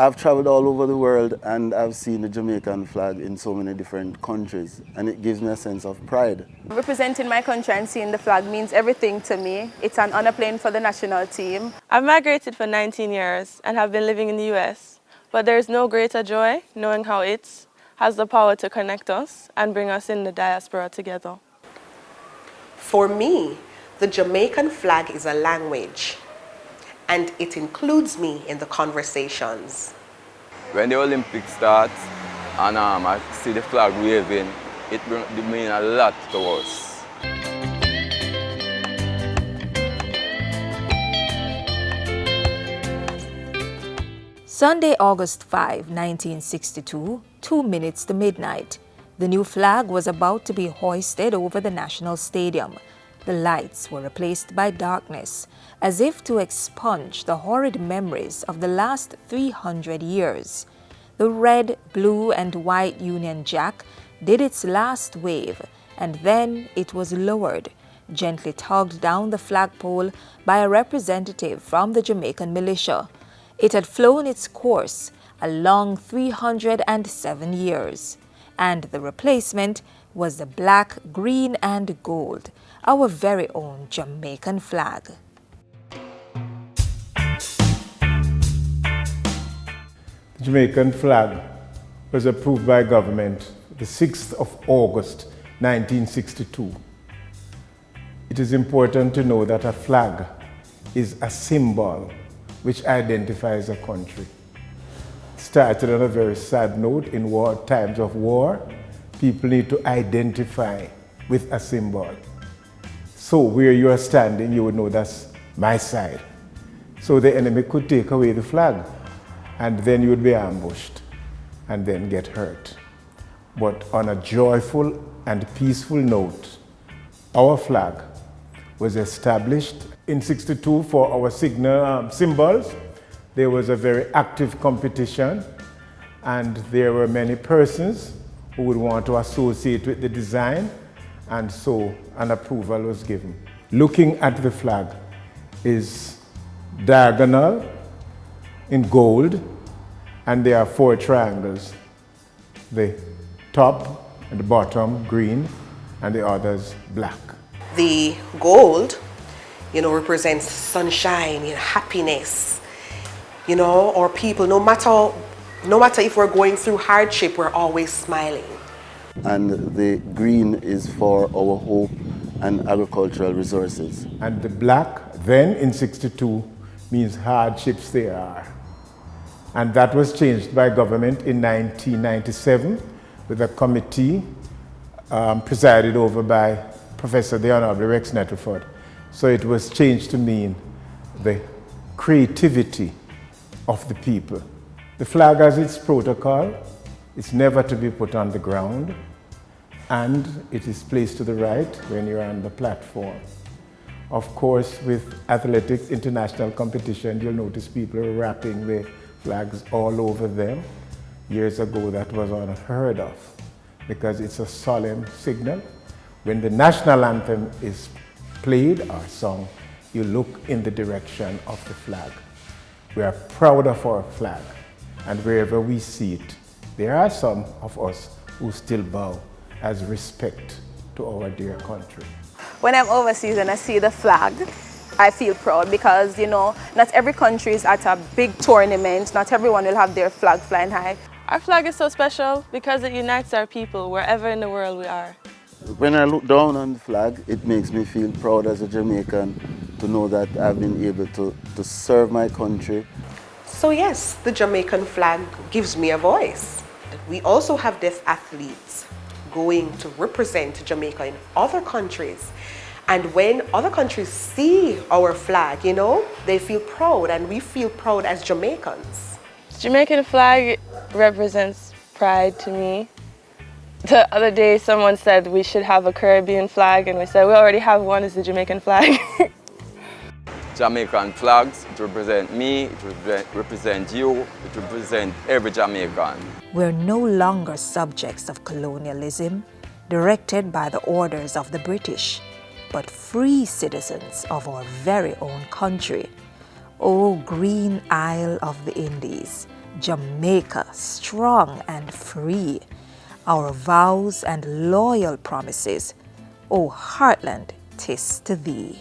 I've traveled all over the world and I've seen the Jamaican flag in so many different countries, and it gives me a sense of pride. Representing my country and seeing the flag means everything to me. It's an honor playing for the national team. I've migrated for 19 years and have been living in the US, but there is no greater joy knowing how it has the power to connect us and bring us in the diaspora together. For me, the Jamaican flag is a language, and it includes me in the conversations. When the Olympics starts and I see the flag waving, it means a lot to us. Sunday, August 5, 1962, 2 minutes to midnight. The new flag was about to be hoisted over the National Stadium. The lights were replaced by darkness, as if to expunge the horrid memories of the last 300 years. The red, blue, and white Union Jack did its last wave, and then it was lowered, gently tugged down the flagpole by a representative from the Jamaican militia. It had flown its course a long 307 years, and the replacement was the black, green, and gold, our very own Jamaican flag. The Jamaican flag was approved by government the 6th of August 1962. It is important to know that a flag is a symbol which identifies a country. It started on a very sad note. In times of war, people need to identify with a symbol. So where you are standing, you would know that's my side. So the enemy could take away the flag, and then you would be ambushed and then get hurt. But on a joyful and peaceful note, our flag was established in '62 for our symbols. There was a very active competition, and there were many persons who would want to associate with the design, and so an approval was given. Looking at the flag is diagonal in gold, and there are 4 triangles. The top and the bottom green, and the others black. The gold, represents sunshine and happiness. Or people, no matter if we're going through hardship, we're always smiling. And the green is for our hope and agricultural resources. And the black, then in '62, means hardships there are. And that was changed by government in 1997 with a committee presided over by Professor the Honorable Rex Nettleford. So it was changed to mean the creativity of the people. The flag has its protocol. It's never to be put on the ground, and it is placed to the right when you're on the platform. Of course, with athletics international competition, you'll notice people are wrapping the flags all over them. Years ago, that was unheard of because it's a solemn signal. When the national anthem is played or sung, you look in the direction of the flag. We are proud of our flag, and wherever we see it, there are some of us who still bow as respect to our dear country. When I'm overseas and I see the flag, I feel proud because, not every country is at a big tournament. Not everyone will have their flag flying high. Our flag is so special because it unites our people wherever in the world we are. When I look down on the flag, it makes me feel proud as a Jamaican to know that I've been able to serve my country. So yes, the Jamaican flag gives me a voice. We also have deaf athletes going to represent Jamaica in other countries. And when other countries see our flag, they feel proud, and we feel proud as Jamaicans. The Jamaican flag represents pride to me. The other day someone said we should have a Caribbean flag, and we said we already have one, it's the Jamaican flag. Jamaican flags, it represents me, it represents you, it represents every Jamaican. We're no longer subjects of colonialism, directed by the orders of the British, but free citizens of our very own country. O green isle of the Indies, Jamaica, strong and free, our vows and loyal promises, O heartland, 'tis to thee.